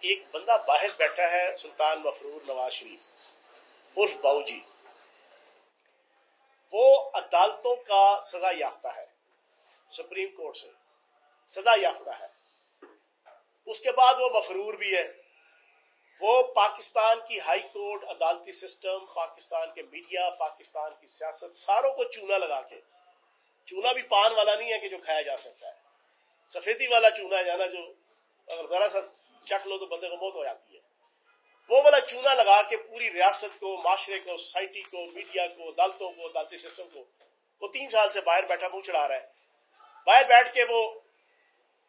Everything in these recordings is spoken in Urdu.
ایک بندہ باہر بیٹھا ہے سلطان مفرور نواز شریف عرف باؤ جی، وہ عدالتوں کا سزا یافتہ ہے، سپریم کورٹ سے سزا یافتہ ہے، اس کے بعد وہ مفرور بھی ہے، وہ پاکستان کی ہائی کورٹ، عدالتی سسٹم، پاکستان کے میڈیا، پاکستان کی سیاست، ساروں کو چونا لگا کے، چونا بھی پان والا نہیں ہے کہ جو کھایا جا سکتا ہے، سفیدی والا چونا ہے جانا، جو اگر ذرا سا چکھ لو تو بندے کو موت ہو جاتی ہے، وہ والا چونا لگا کے پوری ریاست کو، معاشرے کو، سوسائٹی کو، میڈیا کو، عدالتوں کو، عدالتی سسٹم کو، وہ 3 سال سے باہر بیٹھا منہ چڑھا رہا ہے، باہر بیٹھ کے وہ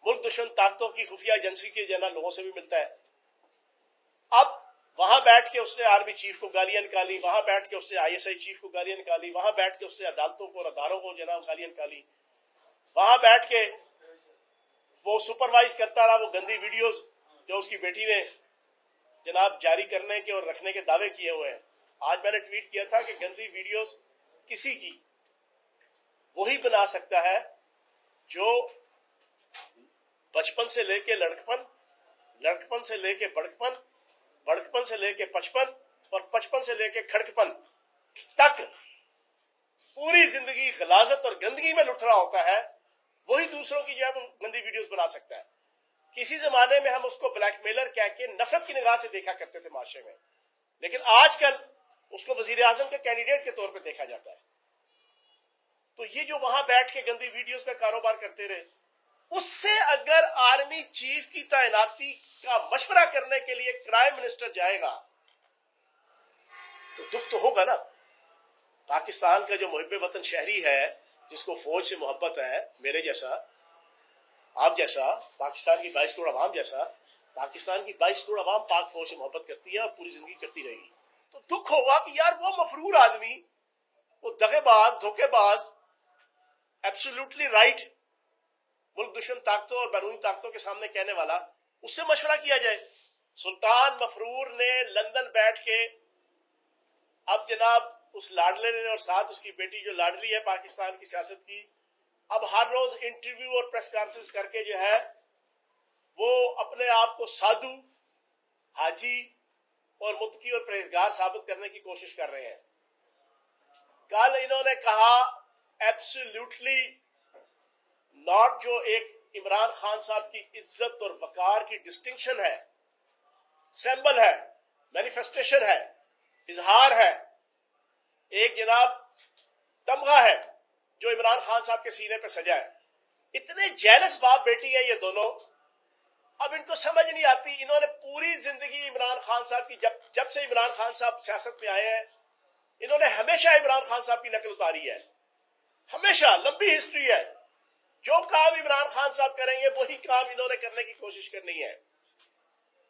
ملک دشمن طاقتوں کی خفیہ ایجنسی کے جنا لوگوں سے بھی ملتا ہے۔ اب وہاں بیٹھ کے اس نے آرمی چیف کو گالیاں نکالی، وہاں بیٹھ کے اس نے ISI چیف کو گالیاں نکالی، وہاں بیٹھ کے اس نے عدالتوں کو اور اداروں کو جناب گالیاں نکالی، وہاں بیٹھ کے وہ سپروائز کرتا رہا وہ گندی ویڈیوز جو اس کی بیٹی نے جناب جاری کرنے کے اور رکھنے کے دعوے کیے ہوئے ہیں۔ آج میں نے ٹویٹ کیا تھا کہ گندی ویڈیوز کسی کی وہی بنا سکتا ہے جو بچپن سے لے کے لڑکپن، لڑکپن سے لے کے بڑکپن، بڑکپن سے لے کے پچپن اور پچپن سے لے کے کھڑکپن تک پوری زندگی غلاظت اور گندگی میں لٹ رہا ہوتا ہے، وہی دوسروں کی جو ہے وہ گندی ویڈیوز بنا سکتا ہے۔ کسی زمانے میں ہم اس کو بلیک میلر کہہ کے نفرت کی نگاہ سے دیکھا کرتے تھے معاشرے میں، لیکن آج کل اس کو وزیر اعظم کے کینڈیڈیٹ کے طور پہ دیکھا جاتا ہے۔ تو یہ جو وہاں بیٹھ کے گندی ویڈیوز کا کاروبار کرتے رہے، اس سے اگر آرمی چیف کی تعیناتی کا مشورہ کرنے کے لیے پرائم منسٹر جائے گا تو دکھ تو ہوگا نا۔ پاکستان کا جو محب وطن شہری ہے، جس کو فوج سے محبت ہے، میرے جیسا، آپ جیسا، پاکستان کی 22 کروڑ عوام جیسا، پاکستان کی 22 کروڑ عوام پاک فوج سے محبت کرتی ہے اور پوری زندگی کرتی رہے گی، تو دکھ ہوگا کہ یار وہ مفرور آدمی، وہ دغے باز، دھوکے باز، ایبسولوٹلی رائٹ، ملک دشمن طاقتوں اور بیرونی طاقتوں کے سامنے کہنے والا، اس سے مشورہ کیا جائے۔ سلطان مفرور نے لندن بیٹھ کے اب جناب اس لاڈلے نے اور ساتھ اس کی بیٹی جو لاڈلی ہے پاکستان کی سیاست کی، اب ہر روز انٹرویو اور پریس کانفرنس کر کے جو ہے وہ اپنے آپ کو سادھو، حاجی اور متقی اور پرہیزگار ثابت کرنے کی کوشش کر رہے ہیں۔ کل انہوں نے کہا ایبسولوٹلی ناٹ، جو ایک عمران خان صاحب کی عزت اور وقار کی ڈسٹنکشن ہے، سیمبل ہے، مینیفیسٹیشن ہے، اظہار ہے، ایک جناب تمغہ ہے جو عمران خان صاحب کے سینے پہ سجا ہے۔ اتنے جیلس باپ بیٹی ہیں یہ دونوں، اب ان کو سمجھ نہیں آتی، انہوں نے پوری زندگی عمران خان صاحب کی، جب سے عمران خان صاحب سیاست میں آئے ہیں، انہوں نے ہمیشہ عمران خان صاحب کی نقل اتاری ہے، ہمیشہ، لمبی ہسٹری ہے، جو کام عمران خان صاحب کریں گے وہی کام انہوں نے کرنے کی کوشش کرنی ہے۔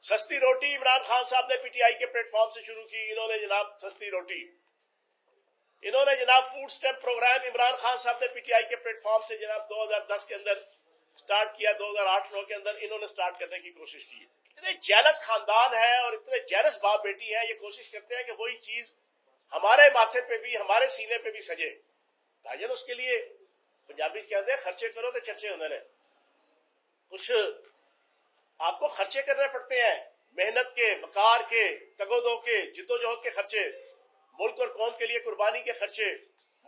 سستی روٹی عمران خان صاحب نے PTI کے پلیٹ فارم سے شروع کی، انہوں نے جناب سستی روٹی، انہوں نے جناب food stamp program Imran Khan صاحب نے PTI کے پلیٹ فارم سے جناب 2010 کے اندر سٹارٹ کیا، 2008-9 کے اندر انہوں نے سٹارٹ کرنے کی کوشش کی۔ اتنے جیلس خاندان ہے اور اتنے جیلس باپ بیٹی ہیں، یہ کوشش کرتے ہیں کہ وہی چیز ہمارے ماتھے پہ بھی، ہمارے سینے پہ بھی سجے۔ بھائی جان، اس کے لیے پنجابی کہتے ہیں خرچے کرو تو چرچے ہوندے نے، کچھ آپ کو خرچے کرنے پڑتے ہیں، محنت کے، وقار کے، تگودو کے، جدوجہد کے خرچے، ملک اور قوم کے لیے قربانی کے خرچے،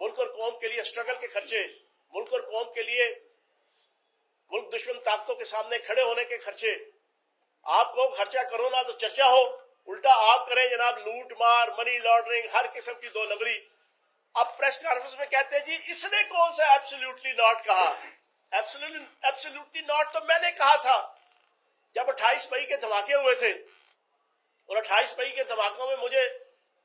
ملک اور قوم کے لیے سٹرگل کے خرچے، ملک اور قوم کے لیے ملک دشمن طاقتوں کے سامنے کھڑے ہونے کے خرچے۔ آپ کو خرچہ کرو نا تو چرچا ہو، الٹا آپ کریں جناب لوٹ مار، منی لانڈرنگ، ہر قسم کی 2 نمبری۔ اب پریس کانفرنس میں کہتے ہیں جی اس نے کون سا ایبسولوٹلی ناٹ کہا؟ ایبسولوٹلی ناٹ تو میں نے کہا تھا جب 28 مئی کے دھماکے ہوئے تھے، اور 28 مئی کے دھماکوں میں مجھے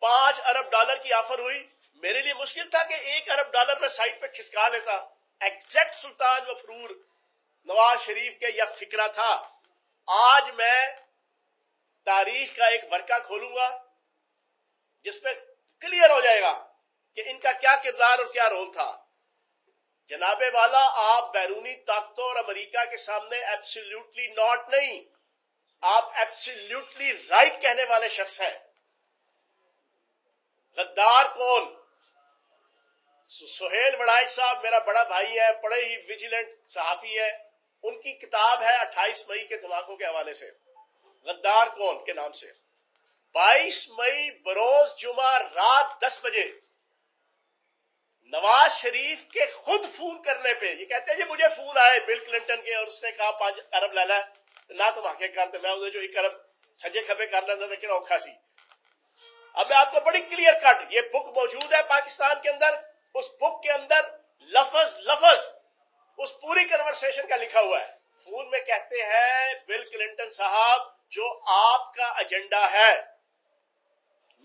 $5 ارب کی آفر ہوئی، میرے لیے مشکل تھا کہ $1 ارب میں سائٹ پہ کھسکا لیتا۔ ایگزیکٹ سلطان مفرور نواز شریف کے یہ فکرہ تھا۔ آج میں تاریخ کا ایک ورقہ کھولوں گا جس پہ کلیئر ہو جائے گا کہ ان کا کیا کردار اور کیا رول تھا۔ جناب والا، آپ بیرونی طاقتوں اور امریکہ کے سامنے ایبسولوٹلی ناٹ نہیں، آپ ایبسولوٹلی رائٹ کہنے والے شخص ہیں۔ غدار کون؟ سہیل وڑائی صاحب میرا بڑا بھائی ہے، بڑے ہی ویجیلنٹ صحافی ہے، ان کی کتاب ہے 28 مئی کے دھماکوں کے حوالے سے، غدار کون کے نام سے 22 مئی بروز جمعہ رات 10 بجے نواز شریف کے خود فون کرنے پہ یہ کہتے ہیں جی مجھے فون آئے بل کلنٹن کے اور اس نے کہا 5 ارب لے لے نہ تم آگے کرتے میں جو 1 ارب سجے کھبے کر لینا تھا کہ اوکھا سی. اب میں آپ کو بڑی کلیئر کٹ یہ بک موجود ہے پاکستان کے اندر اس بک کے اندر لفظ لفظ اس پوری کنورسیشن کا لکھا ہوا ہے. فون میں کہتے ہیں بل کلنٹن صاحب جو آپ کا ایجنڈا ہے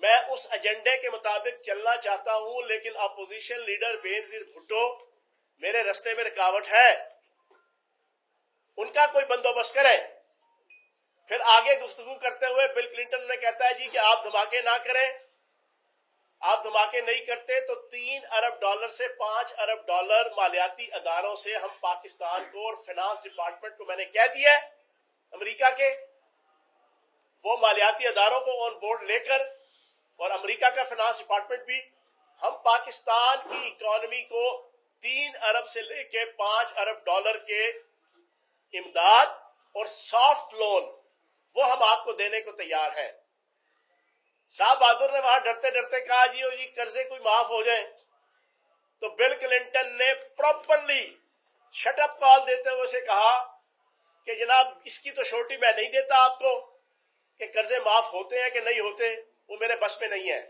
میں اس ایجنڈے کے مطابق چلنا چاہتا ہوں لیکن اپوزیشن لیڈر بینظیر بھٹو میرے رستے میں رکاوٹ ہے ان کا کوئی بندوبست کریں. پھر آگے گفتگو کرتے ہوئے بل کلنٹن نے کہتا ہے جی کہ آپ دھماکے نہ کریں آپ دھماکے نہیں کرتے تو $3 ارب سے $5 ارب مالیاتی اداروں سے ہم پاکستان کو اور فائنانس ڈپارٹمنٹ کو میں نے کہہ دیا ہے امریکہ کے وہ مالیاتی اداروں کو آن بورڈ لے کر اور امریکہ کا فائنانس ڈپارٹمنٹ بھی ہم پاکستان کی اکانومی کو $3 ارب سے لے کے $5 ارب کے امداد اور سافٹ لون وہ ہم آپ کو دینے کو تیار ہیں. صاحب بہادر نے وہاں ڈرتے ڈرتے کہا جی قرضے کوئی معاف ہو جائیں تو بل کلنٹن نے پراپرلی شٹ اپ کال دیتے ہوئے سے کہا کہ جناب اس کی تو شورٹی میں نہیں دیتا آپ کو کہ قرضے معاف ہوتے ہیں کہ نہیں ہوتے وہ میرے بس میں نہیں ہے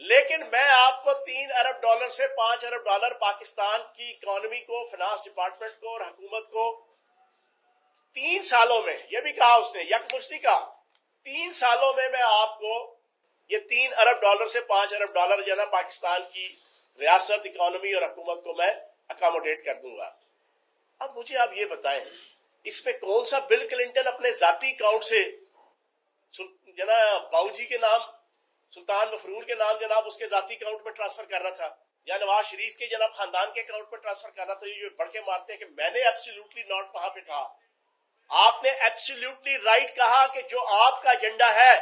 لیکن میں آپ کو $3 ارب سے $5 ارب پاکستان کی اکانومی کو فائنانس ڈپارٹمنٹ کو اور حکومت کو 3 سالوں میں یہ بھی کہا اس نے یکمشت نہیں کہا 3 سالوں میں آپ کو یہ $3 ارب سے $5 ارب جو ہے نا پاکستان کی ریاست اکانومی اور حکومت کو میں اکاموڈیٹ کر دوں گا. اب مجھے آپ یہ بتائیں اس میں کون سا بل کلنٹن اپنے ذاتی اکاؤنٹ سے جناب باؤ جی کے نام سلطان مفرور کے نام جناب اس کے ذاتی اکاؤنٹ میں ٹرانسفر کر رہا تھا یا نواز شریف کے جناب خاندان کے اکاؤنٹ میں ٹرانسفر کر رہا تھا یہ بڑھ کے مارتے ہیں کہ میں نے ایبسلیوٹلی ناٹ وہاں پہ کہا آپ نے ایبسلیوٹلی رائٹ کہا کہ جو آپ کا ایجنڈا ہے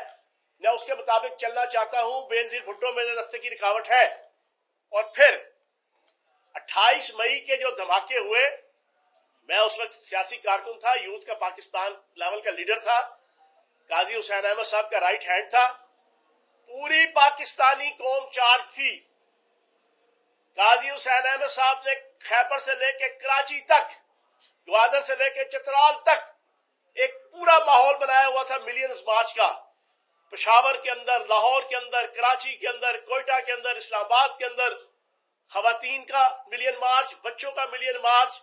میں اس کے مطابق چلنا چاہتا ہوں بینظیر بھٹو میرے راستے کی رکاوٹ ہے. اور پھر 28 مئی کے جو دھماکے ہوئے میں اس وقت سیاسی کارکن تھا یوتھ کا پاکستان لیول کا لیڈر تھا قاضی حسین احمد صاحب کا رائٹ ہینڈ تھا پوری پاکستانی قوم چارج تھی. قاضی حسین احمد صاحب نے خیبر سے لے کے کراچی تک گوادر سے لے کے چترال تک ایک پورا ماحول بنایا ہوا تھا ملینز مارچ کا. پشاور کے اندر لاہور کے اندر کراچی کے اندر کوئٹہ کے اندر اسلام آباد کے اندر خواتین کا ملین مارچ بچوں کا ملین مارچ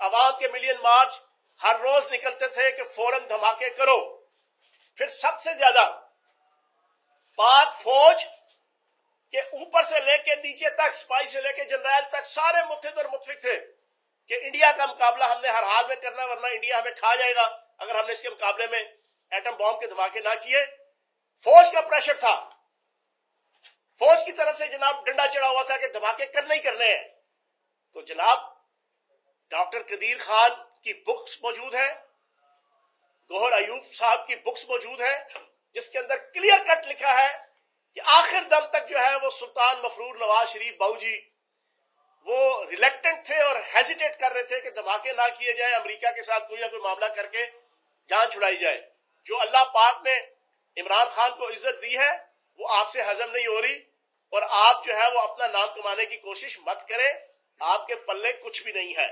عوام کے ملین مارچ ہر روز نکلتے تھے کہ فوراً دھماکے کرو. پھر سب سے زیادہ پاک فوج کے اوپر سے لے کے نیچے تک سپاہی سے لے کے جنرل تک سارے متحد اور متفق تھے کہ انڈیا کا مقابلہ ہم نے ہر حال میں کرنا ورنہ انڈیا ہمیں کھا جائے گا اگر ہم نے اس کے مقابلے میں ایٹم بام کے دھماکے نہ کیے. فوج کا پریشر تھا فوج کی طرف سے جناب ڈنڈا چڑھا ہوا تھا کہ دھماکے کرنے ہی کرنے ہیں. تو جناب ڈاکٹر قدیر خان کی بکس موجود ہے گوہر ایوب صاحب کی بکس موجود ہے جس کے اندر کلیئر کٹ لکھا ہے کہ آخر دم تک جو ہے وہ سلطان مفرور نواز شریف باؤ جی وہ ریلیکٹنٹ تھے اور ہیزیٹیٹ کر رہے تھے کہ دھماکے نہ کیے جائیں امریکہ کے ساتھ کوئی نہ کوئی معاملہ کر کے جان چھڑائی جائے. جو اللہ پاک نے عمران خان کو عزت دی ہے وہ آپ سے ہضم نہیں ہو رہی اور آپ جو ہے وہ اپنا نام کمانے کی کوشش مت کریں آپ کے پلے کچھ بھی نہیں ہے.